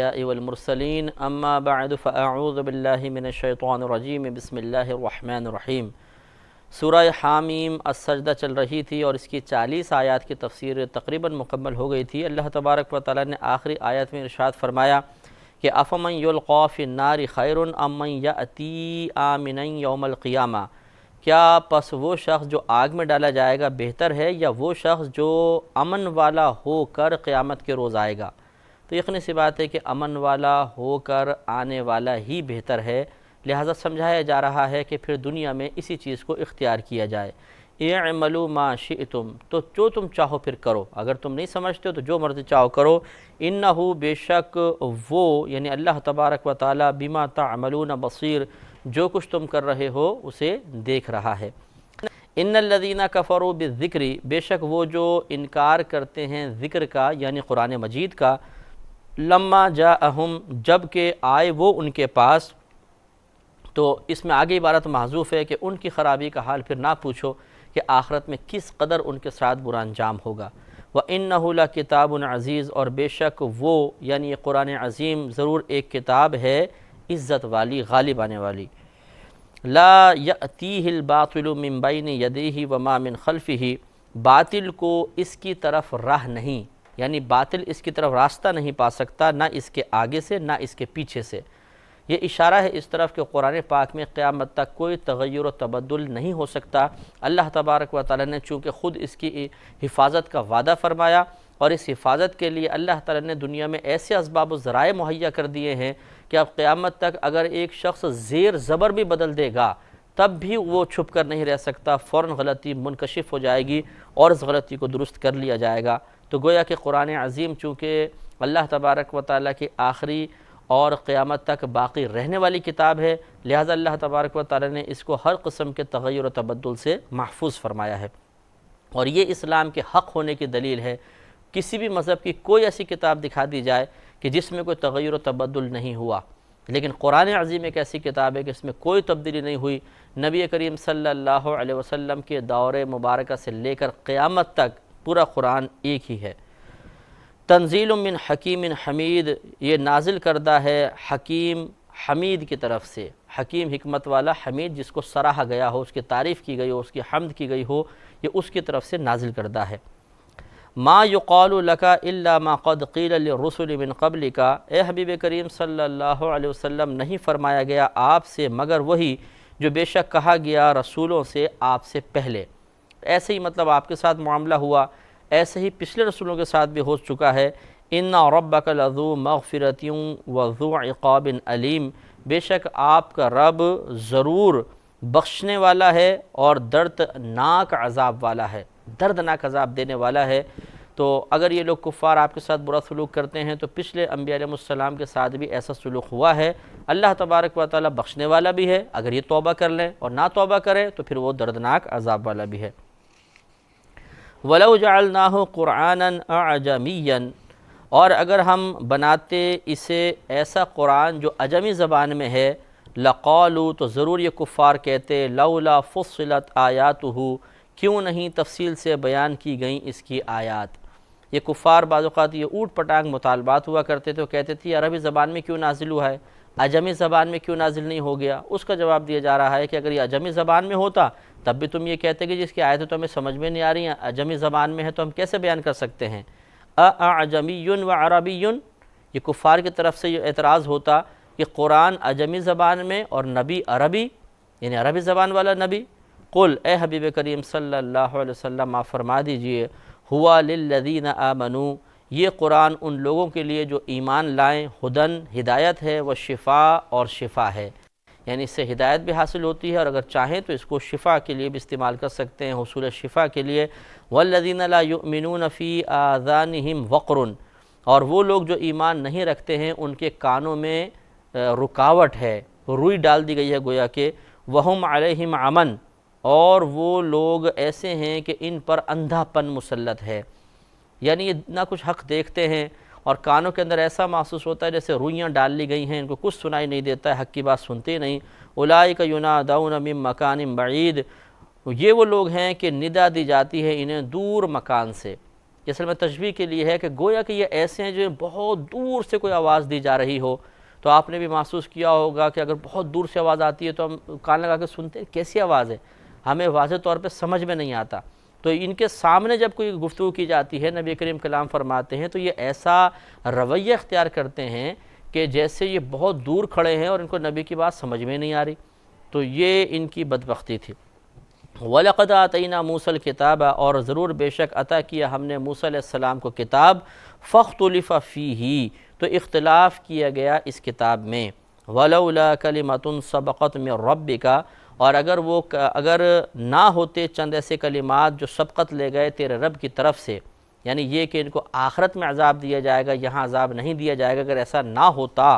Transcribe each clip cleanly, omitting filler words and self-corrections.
والمرسلین اما بعد فاعوذ باللہ من الشیطان الرجیم بسم اللہ الرحمن الرحیم۔ سورہ حامیم السجدہ چل رہی تھی اور اس کی 40 آیات کی تفسیر تقریباً مکمل ہو گئی تھی۔ اللہ تبارک و تعالیٰ نے آخری آیت میں ارشاد فرمایا کہ افمن یلقی فی النار خیر ام من یأتی آمنا یوم القیامہ، کیا پس وہ شخص جو آگ میں ڈالا جائے گا بہتر ہے یا وہ شخص جو امن والا ہو کر قیامت کے روز آئے گا؟ تو یقینی سی بات ہے کہ امن والا ہو کر آنے والا ہی بہتر ہے، لہٰذا سمجھایا جا رہا ہے کہ پھر دنیا میں اسی چیز کو اختیار کیا جائے۔ اعملوا ما شئتم، تو جو تم چاہو پھر کرو، اگر تم نہیں سمجھتے ہو تو جو مرضی چاہو کرو۔ انہو بے شک وہ یعنی اللہ تبارک و تعالی بما تعملون بصیر، جو کچھ تم کر رہے ہو اسے دیکھ رہا ہے۔ ان الذین کفروا بالذکر، بے شک وہ جو انکار کرتے ہیں ذکر کا یعنی قرآن مجید کا، لما جاءہم، جب کہ آئے وہ ان کے پاس، تو اس میں آگے عبارت محذوف ہے کہ ان کی خرابی کا حال پھر نہ پوچھو کہ آخرت میں کس قدر ان کے ساتھ برا انجام ہوگا۔ وَإِنَّهُ لَكِتَابٌ عزیز، اور بے شک وہ یعنی یہ قرآن عظیم ضرور ایک کتاب ہے عزت والی، غالب آنے والی۔ لا يأتیہ الباطل من بین یدیہ وما من خلفہ، باطل کو اس کی طرف راہ نہیں، یعنی باطل اس کی طرف راستہ نہیں پا سکتا، نہ اس کے آگے سے نہ اس کے پیچھے سے۔ یہ اشارہ ہے اس طرف کہ قرآن پاک میں قیامت تک کوئی تغیر و تبدل نہیں ہو سکتا۔ اللہ تبارک و تعالی نے چونکہ خود اس کی حفاظت کا وعدہ فرمایا، اور اس حفاظت کے لیے اللہ تعالی نے دنیا میں ایسے اسباب و ذرائع مہیا کر دیے ہیں کہ اب قیامت تک اگر ایک شخص زیر زبر بھی بدل دے گا تب بھی وہ چھپ کر نہیں رہ سکتا، فوراً غلطی منکشف ہو جائے گی اور اس غلطی کو درست کر لیا جائے گا۔ تو گویا کہ قرآن عظیم چونکہ اللہ تبارک و تعالیٰ کی آخری اور قیامت تک باقی رہنے والی کتاب ہے، لہذا اللہ تبارک و تعالیٰ نے اس کو ہر قسم کے تغیر و تبدل سے محفوظ فرمایا ہے، اور یہ اسلام کے حق ہونے کی دلیل ہے۔ کسی بھی مذہب کی کوئی ایسی کتاب دکھا دی جائے کہ جس میں کوئی تغیر و تبدل نہیں ہوا، لیکن قرآن عظیم ایک ایسی کتاب ہے کہ اس میں کوئی تبدیلی نہیں ہوئی۔ نبی کریم صلی اللہ علیہ وسلم کے دور مبارکہ سے لے کر قیامت تک پورا قرآن ایک ہی ہے۔ تنزیل من حکیم حمید، یہ نازل کردہ ہے حکیم حمید کی طرف سے، حکیم حکمت والا، حمید جس کو سراہا گیا ہو، اس کی تعریف کی گئی ہو، اس کی حمد کی گئی ہو، یہ اس کی طرف سے نازل کردہ ہے۔ ما یقال لک الا ما قد قیل للرسل من قبلک، اے حبیب کریم صلی اللہ علیہ وسلم نہیں فرمایا گیا آپ سے مگر وہی جو بے شک کہا گیا رسولوں سے آپ سے پہلے۔ ایسے ہی مطلب آپ کے ساتھ معاملہ ہوا، ایسے ہی پچھلے رسولوں کے ساتھ بھی ہو چکا ہے۔ ان ربک لذو مغفرۃ وذو عقاب علیم، بے شک آپ کا رب ضرور بخشنے والا ہے اور دردناک عذاب والا ہے، دردناک عذاب دینے والا ہے۔ تو اگر یہ لوگ کفار آپ کے ساتھ برا سلوک کرتے ہیں تو پچھلے انبیاء علیہ السلام کے ساتھ بھی ایسا سلوک ہوا ہے۔ اللہ تبارک و تعالیٰ بخشنے والا بھی ہے اگر یہ توبہ کر لیں، اور نہ توبہ کریں تو پھر وہ دردناک عذاب والا بھی ہے۔ وَلَوْ جَعَلْنَاهُ قُرْآنًا أَعْجَمِيًّا، اور اگر ہم بناتے اسے ایسا قرآن جو عجمی زبان میں ہے، لَقَالُوا، تو ضرور یہ کفار کہتے، لَوْلَا فُصِّلَتْ آیَاتُهُ، کیوں نہیں تفصیل سے بیان کی گئیں اس کی آیات۔ یہ کفار بعض اوقات یہ اوٹ پٹانگ مطالبات ہوا کرتے تھے، وہ کہتے تھے عربی زبان میں کیوں نازل ہوا ہے، عجمی زبان میں کیوں نازل نہیں ہو گیا؟ اس کا جواب دیا جا رہا ہے کہ اگر یہ عجمی زبان میں ہوتا تب بھی تم یہ کہتے کہ جس کی آیتیں تو ہمیں سمجھ میں نہیں آ رہی ہیں، عجمی زبان میں ہے تو ہم کیسے بیان کر سکتے ہیں؟ اعجمی و عربی، یہ کفار کی طرف سے یہ اعتراض ہوتا کہ قرآن عجمی زبان میں اور نبی عربی، یعنی عربی زبان والا نبی۔ قل، اے حبیب کریم صلی اللہ علیہ وسلم آپ فرما دیجئے، ہوا للذین آمنوا، یہ قرآن ان لوگوں کے لیے جو ایمان لائیں، ہدن، ہدایت ہے، و شفاء، اور شفا ہے، یعنی اس سے ہدایت بھی حاصل ہوتی ہے اور اگر چاہیں تو اس کو شفا کے لیے بھی استعمال کر سکتے ہیں، حصول شفا کے لیے۔ والذین لا یؤمنون فی آذانہم وقر، اور وہ لوگ جو ایمان نہیں رکھتے ہیں ان کے کانوں میں رکاوٹ ہے، روئی ڈال دی گئی ہے گویا کہ، وہم علیہم عمن، اور وہ لوگ ایسے ہیں کہ ان پر اندھا پن مسلط ہے، یعنی یہ نہ کچھ حق دیکھتے ہیں اور کانوں کے اندر ایسا محسوس ہوتا ہے جیسے روئیاں ڈال لی گئی ہیں، ان کو کچھ سنائی نہیں دیتا ہے، حق کی بات سنتے نہیں۔ اولئک ینادون من مکان بعید، یہ وہ لوگ ہیں کہ ندا دی جاتی ہے انہیں دور مکان سے، یہ اصل میں تشبیہ کے لیے ہے کہ گویا کہ یہ ایسے ہیں جو بہت دور سے کوئی آواز دی جا رہی ہو، تو آپ نے بھی محسوس کیا ہوگا کہ اگر بہت دور سے آواز آتی ہے تو ہم کان لگا کے سنتے ہیں کیسی آواز ہے، ہمیں واضح طور پہ سمجھ میں نہیں آتا۔ تو ان کے سامنے جب کوئی گفتگو کی جاتی ہے، نبی کریم کلام فرماتے ہیں تو یہ ایسا رویہ اختیار کرتے ہیں کہ جیسے یہ بہت دور کھڑے ہیں اور ان کو نبی کی بات سمجھ میں نہیں آ رہی۔ تو یہ ان کی بدبختی تھی۔ وَلَقَدْ آتَيْنَا مُوسَى الْكِتَابَ، اور ضرور بے شک عطا کیا ہم نے موسیٰ علیہ السلام کو کتاب، فَاخْتُلِفَ فِيهِ، تو اختلاف کیا گیا اس کتاب میں، وَلَوْلَا كَلِمَةٌ سَبَقَتْ مِنْ رَبِّكَ، اور اگر نہ ہوتے چند ایسے کلمات جو سبقت لے گئے تیرے رب کی طرف سے، یعنی یہ کہ ان کو آخرت میں عذاب دیا جائے گا، یہاں عذاب نہیں دیا جائے گا، اگر ایسا نہ ہوتا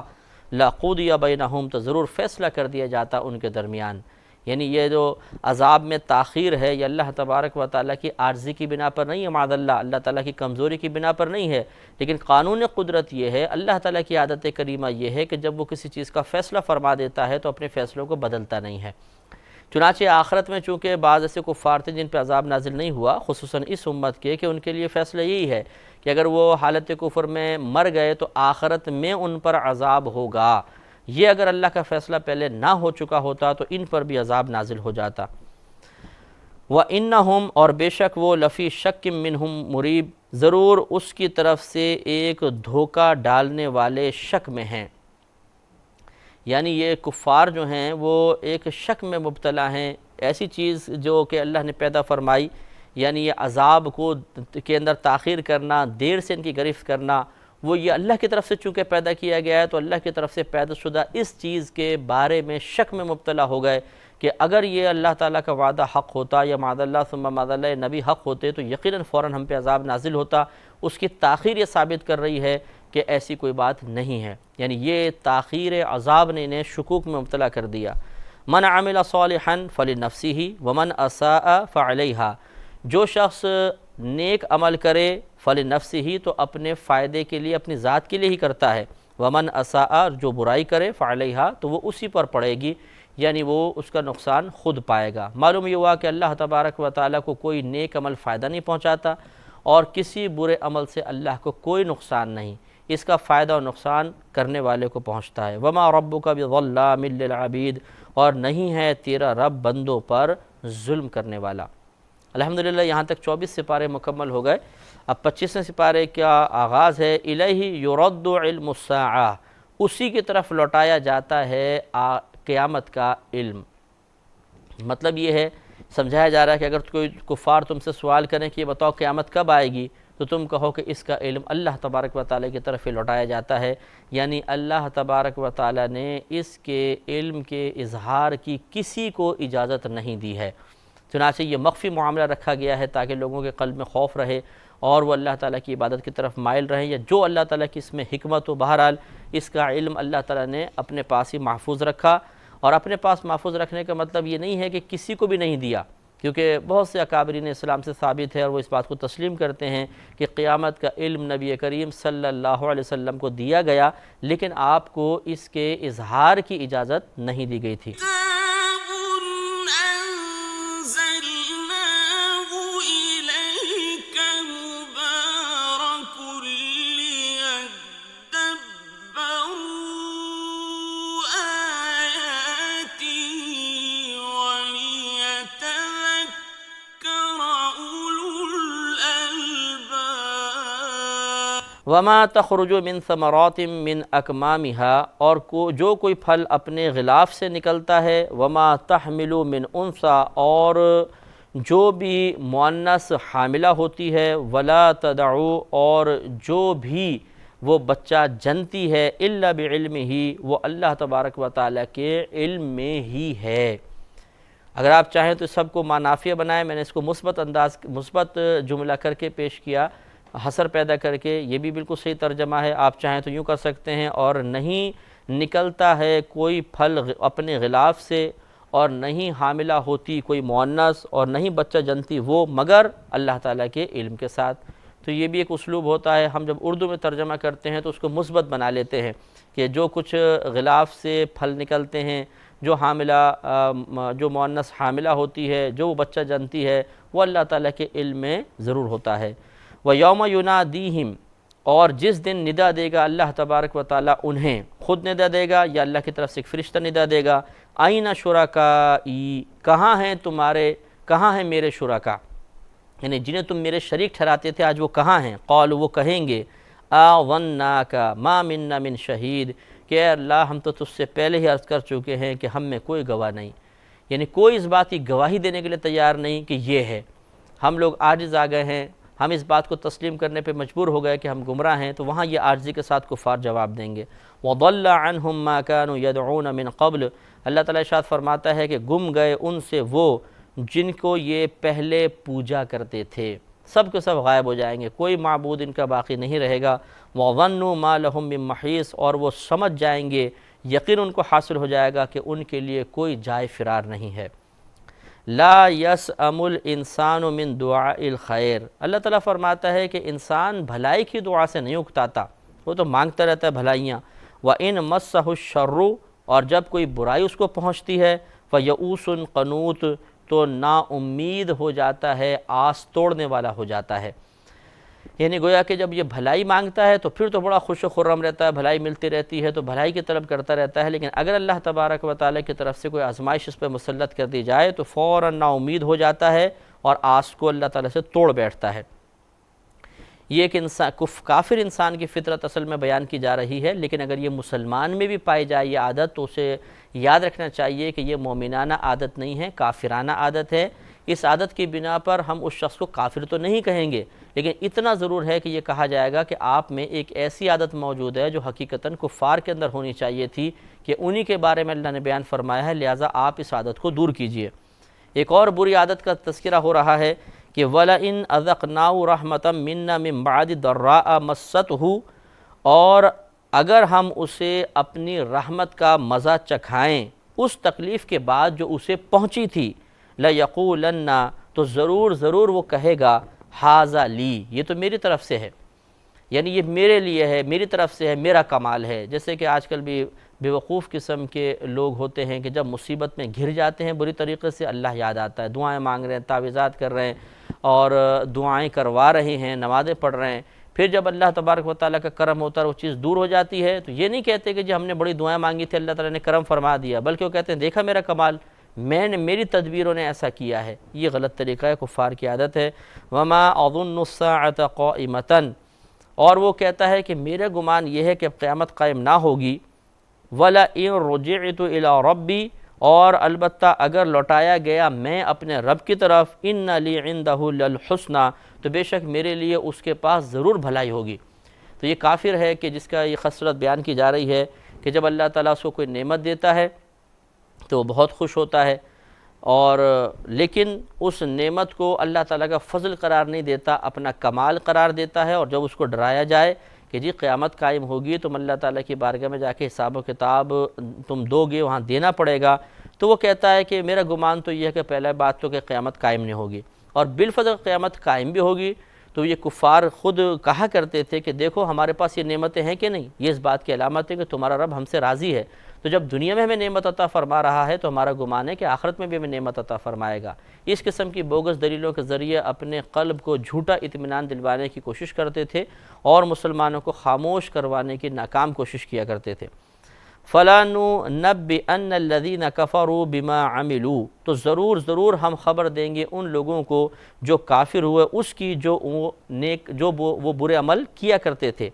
لَقُضِيَ بَيْنَهُمْ، تو ضرور فیصلہ کر دیا جاتا ان کے درمیان۔ یعنی یہ جو عذاب میں تاخیر ہے یہ اللہ تبارک و تعالیٰ کی عاجزی کی بنا پر نہیں ہے، معاذ اللہ تعالیٰ کی کمزوری کی بنا پر نہیں ہے، لیکن قانون قدرت یہ ہے، اللہ تعالیٰ کی عادت کریمہ یہ ہے کہ جب وہ کسی چیز کا فیصلہ فرما دیتا ہے تو اپنے فیصلوں کو بدلتا نہیں ہے۔ چنانچہ آخرت میں چونکہ بعض ایسے کفار تھے جن پہ عذاب نازل نہیں ہوا، خصوصاً اس امت کے، کہ ان کے لیے فیصلہ یہی ہے کہ اگر وہ حالت کفر میں مر گئے تو آخرت میں ان پر عذاب ہوگا۔ یہ اگر اللہ کا فیصلہ پہلے نہ ہو چکا ہوتا تو ان پر بھی عذاب نازل ہو جاتا۔ وَإِنَّهُمْ، اور بے شک وہ، لفی شک منہم مریب، ضرور اس کی طرف سے ایک دھوکہ ڈالنے والے شک میں ہیں۔ یعنی یہ کفار جو ہیں وہ ایک شک میں مبتلا ہیں، ایسی چیز جو کہ اللہ نے پیدا فرمائی، یعنی یہ عذاب کو کے اندر تاخیر کرنا، دیر سے ان کی گرفت کرنا، وہ یہ اللہ کی طرف سے چونکہ پیدا کیا گیا ہے تو اللہ کی طرف سے پیدا شدہ اس چیز کے بارے میں شک میں مبتلا ہو گئے کہ اگر یہ اللہ تعالیٰ کا وعدہ حق ہوتا یا معاذ اللہ ثم معاذ اللہ نبی حق ہوتے تو یقیناً فوراً ہم پہ عذاب نازل ہوتا۔ اس کی تاخیر یہ ثابت کر رہی ہے کہ ایسی کوئی بات نہیں ہے، یعنی یہ تاخیر عذاب نے انہیں شکوک میں مبتلا کر دیا۔ من عمل صالحا فلنفسہ ومن اساء فعلیہا، جو شخص نیک عمل کرے فلنفسہ، تو اپنے فائدے کے لیے، اپنی ذات کے لیے ہی کرتا ہے، ومن اساء، جو برائی کرے فعلیہا، تو وہ اسی پر پڑے گی، یعنی وہ اس کا نقصان خود پائے گا۔ معلوم یہ ہوا کہ اللہ تبارک و تعالیٰ کو کوئی نیک عمل فائدہ نہیں پہنچاتا اور کسی برے عمل سے اللہ کو کوئی نقصان نہیں، اس کا فائدہ اور نقصان کرنے والے کو پہنچتا ہے۔ وما ربک بظلام للعبید، اور نہیں ہے تیرا رب بندوں پر ظلم کرنے والا۔ الحمدللہ یہاں تک 24 سپارے مکمل ہو گئے۔ اب 25ویں سپارے کا آغاز ہے، الیہ یرد علم الساعہ، اسی کی طرف لوٹایا جاتا ہے قیامت کا علم۔ مطلب یہ ہے، سمجھایا جا رہا ہے کہ اگر کوئی کفار تم سے سوال کریں کہ یہ بتاؤ قیامت کب آئے گی، تو تم کہو کہ اس کا علم اللہ تبارک و تعالیٰ کی طرف ہی لوٹایا جاتا ہے، یعنی اللہ تبارک و تعالیٰ نے اس کے علم کے اظہار کی کسی کو اجازت نہیں دی ہے۔ چنانچہ یہ مخفی معاملہ رکھا گیا ہے تاکہ لوگوں کے قلب میں خوف رہے اور وہ اللہ تعالیٰ کی عبادت کی طرف مائل رہیں، یا جو اللہ تعالیٰ کی اس میں حکمت ہو۔ بہرحال اس کا علم اللہ تعالیٰ نے اپنے پاس ہی محفوظ رکھا، اور اپنے پاس محفوظ رکھنے کا مطلب یہ نہیں ہے کہ کسی کو بھی نہیں دیا، کیونکہ بہت سے اکابرین اسلام سے ثابت ہے اور وہ اس بات کو تسلیم کرتے ہیں کہ قیامت کا علم نبی کریم صلی اللہ علیہ وسلم کو دیا گیا، لیکن آپ کو اس کے اظہار کی اجازت نہیں دی گئی تھی۔ وما تخرج من ثمرات من اکمامها، اور جو کوئی پھل اپنے غلاف سے نکلتا ہے، وما تحمل من انثى، اور جو بھی مؤنث حاملہ ہوتی ہے، ولا تدعو، اور جو بھی وہ بچہ جنتی ہے، الا بعلمہ، وہ اللہ تبارک و تعالیٰ کے علم میں ہی ہے۔ اگر آپ چاہیں تو سب کو معنافیہ بنائیں، میں نے اس کو مثبت جملہ کر کے پیش کیا، حصر پیدا کر کے، یہ بھی بالکل صحیح ترجمہ ہے۔ آپ چاہیں تو یوں کر سکتے ہیں، اور نہیں نکلتا ہے کوئی پھل اپنے غلاف سے، اور نہیں حاملہ ہوتی کوئی مؤنث، اور نہیں بچہ جنتی وہ، مگر اللہ تعالیٰ کے علم کے ساتھ۔ تو یہ بھی ایک اسلوب ہوتا ہے، ہم جب اردو میں ترجمہ کرتے ہیں تو اس کو مثبت بنا لیتے ہیں کہ جو کچھ غلاف سے پھل نکلتے ہیں، جو مؤنث حاملہ ہوتی ہے، جو بچہ جنتی ہے، وہ اللہ تعالیٰ کے علم میں ضرور ہوتا ہے۔ و یوم ینادیہم، اور جس دن ندا دے گا اللہ تبارک و تعالیٰ انہیں، خود ندا دے گا یا اللہ کی طرف سے ایک فرشتہ ندا دے گا، آئین شرکائی، کہاں ہیں تمہارے، کہاں ہیں میرے شرکا، یعنی جنہیں تم میرے شریک ٹھہراتے تھے آج وہ کہاں ہیں؟ قالوا، وہ کہیں گے آظناک ما منا من شہید، کہ اے اللہ ہم تو تجھ سے پہلے ہی عرض کر چکے ہیں کہ ہم میں کوئی گواہ نہیں، یعنی کوئی اس بات کی گواہی دینے کے لیے تیار نہیں کہ یہ ہے، ہم لوگ عاجز آ گئے ہیں، ہم اس بات کو تسلیم کرنے پہ مجبور ہو گئے کہ ہم گمراہ ہیں، تو وہاں یہ عاجزی کے ساتھ کفار جواب دیں گے۔ وَضَلَّ عَنْهُمْ مَا كَانُوا يَدْعُونَ مِنْ قَبْلِ، اللہ تعالیٰ ارشاد فرماتا ہے کہ گم گئے ان سے وہ جن کو یہ پہلے پوجا کرتے تھے، سب کے سب غائب ہو جائیں گے، کوئی معبود ان کا باقی نہیں رہے گا۔ وَظَنُّوا مَا لَهُم مِّن مَّحِيصٍ، اور وہ سمجھ جائیں گے، یقین ان کو حاصل ہو جائے گا کہ ان کے لیے کوئی جائے فرار نہیں ہے۔ لا یسأم الانسان من دعاء الخیر، اللہ تعالیٰ فرماتا ہے کہ انسان بھلائی کی دعا سے نہیں اکتاتا، وہ تو مانگتا رہتا ہے بھلائیاں۔ وَإِن مَسَّهُ الشَّرُّ، اور جب کوئی برائی اس کو پہنچتی ہے، فَيَئُوسٌ قَنُوطٌ، تو نا امید ہو جاتا ہے، آس توڑنے والا ہو جاتا ہے، یعنی گویا کہ جب یہ بھلائی مانگتا ہے تو پھر تو بڑا خوش و خرم رہتا ہے، بھلائی ملتی رہتی ہے تو بھلائی کی طلب کرتا رہتا ہے، لیکن اگر اللہ تبارک و تعالیٰ کی طرف سے کوئی آزمائش اس پہ مسلط کر دی جائے تو فوراً نا امید ہو جاتا ہے اور آس کو اللہ تعالیٰ سے توڑ بیٹھتا ہے۔ یہ ایک کافر انسان کی فطرت اصل میں بیان کی جا رہی ہے، لیکن اگر یہ مسلمان میں بھی پائی جائے یہ عادت تو اسے یاد رکھنا چاہیے کہ یہ مومنانہ عادت نہیں ہے، کافرانہ عادت ہے۔ اس عادت کی بنا پر ہم اس شخص کو کافر تو نہیں کہیں گے، لیکن اتنا ضرور ہے کہ یہ کہا جائے گا کہ آپ میں ایک ایسی عادت موجود ہے جو حقیقتاً کفار کے اندر ہونی چاہیے تھی، کہ انہی کے بارے میں اللہ نے بیان فرمایا ہے، لہٰذا آپ اس عادت کو دور کیجئے۔ ایک اور بری عادت کا تذکرہ ہو رہا ہے کہ وَلَئِنْ أَذَقْنَاهُ رَحْمَةً مِنَّا مِنْ بَعْدِ ضَرَّاءَ مَسَّتْهُ، اور اگر ہم اسے اپنی رحمت کا مزہ چکھائیں اس تکلیف کے بعد جو اسے پہنچی تھی، لَيَقُولَنَّ، تو ضرور وہ کہے گا، ہَذَا لِی، یہ تو میری طرف سے ہے، یعنی یہ میرے لیے ہے، میری طرف سے ہے، میرا کمال ہے۔ جیسے کہ آج کل بھی بیوقوف قسم کے لوگ ہوتے ہیں کہ جب مصیبت میں گھر جاتے ہیں بری طریقے سے، اللہ یاد آتا ہے، دعائیں مانگ رہے ہیں، تعویذات کر رہے ہیں اور دعائیں کروا رہے ہیں، نمازیں پڑھ رہے ہیں، پھر جب اللہ تبارک و تعالیٰ کا کرم ہوتا ہے وہ چیز دور ہو جاتی ہے تو یہ نہیں کہتے کہ جی ہم نے بڑی دعائیں مانگی تھی اللہ تعالیٰ نے کرم فرما دیا، بلکہ وہ کہتے ہیں دیکھا میرا کمال، میری تدبیروں نے ایسا کیا ہے۔ یہ غلط طریقہ ہے، کفار کی عادت ہے۔ وَمَا أَظُنُّ السَّاعَةَ قَائِمَةً، اور وہ کہتا ہے کہ میرا گمان یہ ہے کہ قیامت قائم نہ ہوگی۔ وَلَئِن رُجِعْتُ إِلَىٰ رَبِّي، اور البتہ اگر لوٹایا گیا میں اپنے رب کی طرف، إِنَّ لِي عِندَهُ لَلْحُسْنَىٰ، تو بے شک میرے لیے اس کے پاس ضرور بھلائی ہوگی۔ تو یہ کافر ہے کہ جس کا یہ خصلت بیان کی جا رہی ہے کہ جب اللہ تعالیٰ اس کو کوئی نعمت دیتا ہے تو وہ بہت خوش ہوتا ہے، اور لیکن اس نعمت کو اللہ تعالیٰ کا فضل قرار نہیں دیتا، اپنا کمال قرار دیتا ہے، اور جب اس کو ڈرایا جائے کہ جی قیامت قائم ہوگی، تم اللہ تعالیٰ کی بارگاہ میں جا کے حساب و کتاب تم دو گے، وہاں دینا پڑے گا، تو وہ کہتا ہے کہ میرا گمان تو یہ ہے کہ پہلا بات تو کہ قیامت قائم نہیں ہوگی، اور بالفضل قیامت قائم بھی ہوگی تو یہ کفار خود کہا کرتے تھے کہ دیکھو ہمارے پاس یہ نعمتیں ہیں کہ نہیں، یہ اس بات کی علامت ہے کہ تمہارا رب ہم سے راضی ہے، تو جب دنیا میں ہمیں نعمت عطا فرما رہا ہے تو ہمارا گمان ہے کہ آخرت میں بھی ہمیں نعمت عطا فرمائے گا۔ اس قسم کی بوگس دلیلوں کے ذریعے اپنے قلب کو جھوٹا اطمینان دلوانے کی کوشش کرتے تھے اور مسلمانوں کو خاموش کروانے کی ناکام کوشش کیا کرتے تھے۔ فَلَنُنَبِّئَنَّ الَّذِينَ كَفَرُوا بِمَا عَمِلُوا، تو ضرور ہم خبر دیں گے ان لوگوں کو جو کافر ہوئے اس کی جو وہ برے عمل کیا کرتے تھے۔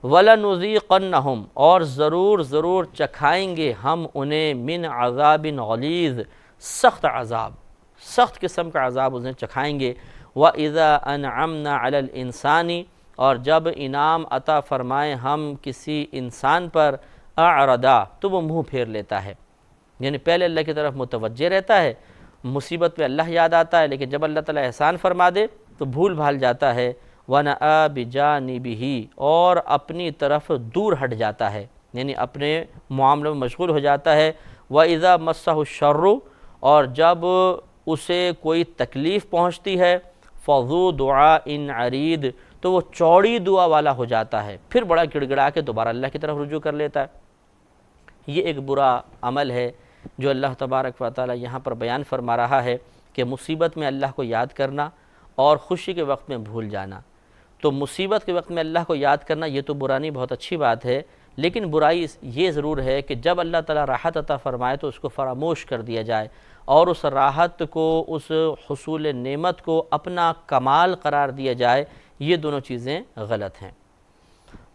وَلَنُذِيقَنَّهُمْ، اور ضرور چکھائیں گے ہم انہیں من عذاب غلیظ، سخت عذاب، سخت قسم کا عذاب انہیں چکھائیں گے۔ وَإِذَا أَنْعَمْنَا عَلَى الْإِنسَانِ، اور جب انعام عطا فرمائیں ہم کسی انسان پر، اعرضا، تو وہ منہ پھیر لیتا ہے، یعنی پہلے اللہ کی طرف متوجہ رہتا ہے، مصیبت پہ اللہ یاد آتا ہے، لیکن جب اللہ تعالیٰ احسان فرما دے تو بھول بھال جاتا ہے۔ وَنَأَىٰ بِجَانِبِهِ، اور اپنی طرف دور ہٹ جاتا ہے، یعنی اپنے معاملوں میں مشغول ہو جاتا ہے۔ وَإِذَا مَسَّهُ الشَّرُّ، اور جب اسے کوئی تکلیف پہنچتی ہے، فَذُو دُعَاءٍ عَرِيضٍ، تو وہ چوڑی دعا والا ہو جاتا ہے، پھر بڑا گڑ گڑا کے دوبارہ اللہ کی طرف رجوع کر لیتا ہے۔ یہ ایک برا عمل ہے جو اللہ تبارک و تعالی یہاں پر بیان فرما رہا ہے کہ مصیبت میں اللہ کو یاد کرنا اور خوشی کے وقت میں بھول جانا۔ تو مصیبت کے وقت میں اللہ کو یاد کرنا یہ تو برا نہیں، بہت اچھی بات ہے، لیکن برائی یہ ضرور ہے کہ جب اللہ تعالیٰ راحت عطا فرمائے تو اس کو فراموش کر دیا جائے، اور اس راحت کو، اس حصول نعمت کو اپنا کمال قرار دیا جائے، یہ دونوں چیزیں غلط ہیں۔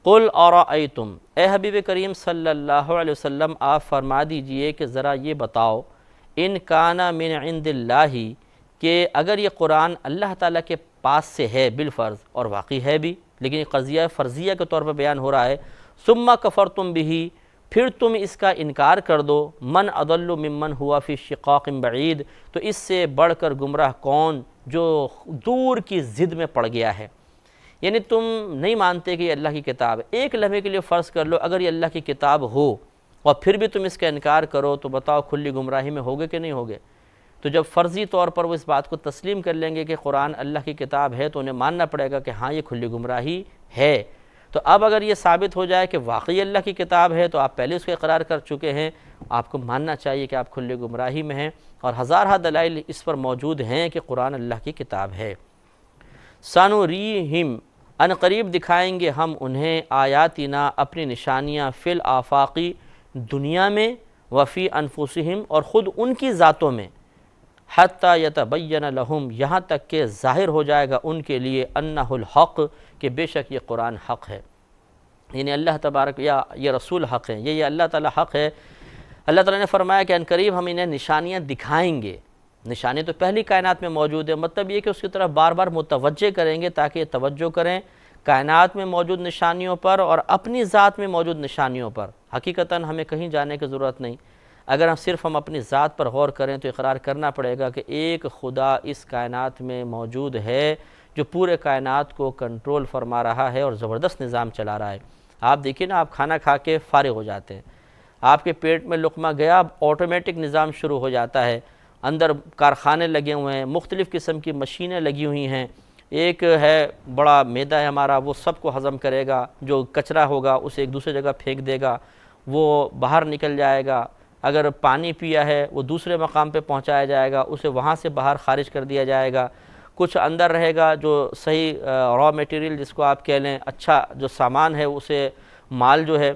قل ارأیتم، اے حبیب کریم صلی اللہ علیہ وسلم آپ فرما دیجئے کہ ذرا یہ بتاؤ، ان کان من عند اللہ، کہ اگر یہ قرآن اللہ تعالیٰ کے پاس سے ہے بالفرض، اور واقعی ہے بھی، لیکن یہ قضیہ فرضیہ کے طور پر بیان ہو رہا ہے، ثم کفرتم بہ، پھر تم اس کا انکار کر دو، من اضل ممن ہوا فی شقاق بعید، تو اس سے بڑھ کر گمراہ کون جو دور کی ضد میں پڑ گیا ہے۔ یعنی تم نہیں مانتے کہ یہ اللہ کی کتاب ہے، ایک لمحے کے لیے فرض کر لو اگر یہ اللہ کی کتاب ہو اور پھر بھی تم اس کا انکار کرو، تو بتاؤ کھلی گمراہی میں ہوگے کہ نہیں ہوگے؟ تو جب فرضی طور پر وہ اس بات کو تسلیم کر لیں گے کہ قرآن اللہ کی کتاب ہے، تو انہیں ماننا پڑے گا کہ ہاں یہ کھلی گمراہی ہے۔ تو اب اگر یہ ثابت ہو جائے کہ واقعی اللہ کی کتاب ہے، تو آپ پہلے اس کا اقرار کر چکے ہیں، آپ کو ماننا چاہیے کہ آپ کھلی گمراہی میں ہیں، اور ہزارہ دلائل اس پر موجود ہیں کہ قرآن اللہ کی کتاب ہے۔ سنریہم، ان قریب دکھائیں گے ہم انہیں آیاتنا، اپنی نشانیاں، فی الآفاقی، دنیا میں، وفی انفسہم، اور خود ان کی ذاتوں میں، حتی یتبین لہم، یہاں تک کہ ظاہر ہو جائے گا ان کے لیے، انہ الحق، کہ بے شک یہ قرآن حق ہے، یعنی اللہ تبارک یا یہ رسول حق ہے، یہ اللہ تعالیٰ حق ہے۔ اللہ تعالیٰ نے فرمایا کہ ان قریب ہم انہیں نشانیاں دکھائیں گے۔ نشانی تو پہلی کائنات میں موجود ہے، مطلب یہ کہ اس کی طرف بار بار متوجہ کریں گے تاکہ یہ توجہ کریں کائنات میں موجود نشانیوں پر اور اپنی ذات میں موجود نشانیوں پر۔ حقیقتاً ہمیں کہیں جانے کی ضرورت نہیں، اگر ہم اپنی ذات پر غور کریں تو اقرار کرنا پڑے گا کہ ایک خدا اس کائنات میں موجود ہے جو پورے کائنات کو کنٹرول فرما رہا ہے اور زبردست نظام چلا رہا ہے۔ آپ دیکھیں نا، آپ کھانا کھا کے فارغ ہو جاتے ہیں، آپ کے پیٹ میں لقمہ گیا، آٹومیٹک نظام شروع ہو جاتا ہے، اندر کارخانے لگے ہوئے ہیں، مختلف قسم کی مشینیں لگی ہوئی ہیں، ایک ہے بڑا معدہ ہے ہمارا، وہ سب کو ہضم کرے گا، جو کچرا ہوگا اسے ایک دوسرے جگہ پھینک دے گا، وہ باہر نکل جائے گا، اگر پانی پیا ہے وہ دوسرے مقام پہ پہنچایا جائے گا، اسے وہاں سے باہر خارج کر دیا جائے گا، کچھ اندر رہے گا جو صحیح را میٹیریل جس کو آپ کہہ لیں، اچھا جو سامان ہے، اسے مال جو ہے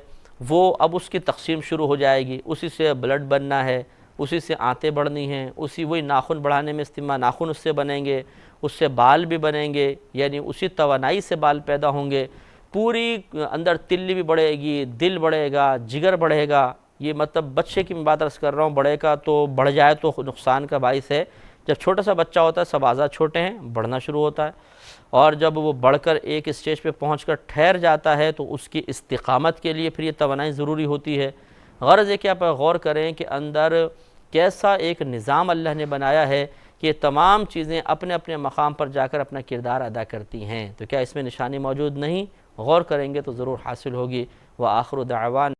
وہ اب اس کی تقسیم شروع ہو جائے گی، اسی سے بلڈ بننا ہے، اسی سے آنتیں بڑھنی ہیں، اسی وہی ناخن بڑھانے میں استعمال، ناخن اس سے بنیں گے، اس سے بال بھی بنیں گے، یعنی اسی توانائی سے بال پیدا ہوں گے، پوری اندر تلی بھی بڑھے گی، دل بڑھے گا، جگر بڑھے گا۔ یہ مطلب بچے کی میں بات عرض کر رہا ہوں، بڑے کا تو بڑھ جائے تو نقصان کا باعث ہے، جب چھوٹا سا بچہ ہوتا ہے سب اعضاء چھوٹے ہیں، بڑھنا شروع ہوتا ہے، اور جب وہ بڑھ کر ایک اسٹیج پہ پہنچ کر ٹھہر جاتا ہے تو اس کی استقامت کے لیے پھر یہ توانائی ضروری ہوتی ہے۔ غرض ہے کہ آپ غور کریں کہ اندر کیسا ایک نظام اللہ نے بنایا ہے کہ یہ تمام چیزیں اپنے اپنے مقام پر جا کر اپنا کردار ادا کرتی ہیں، تو کیا اس میں نشانی موجود نہیں؟ غور کریں گے تو ضرور حاصل ہوگی۔ وآخر دعوان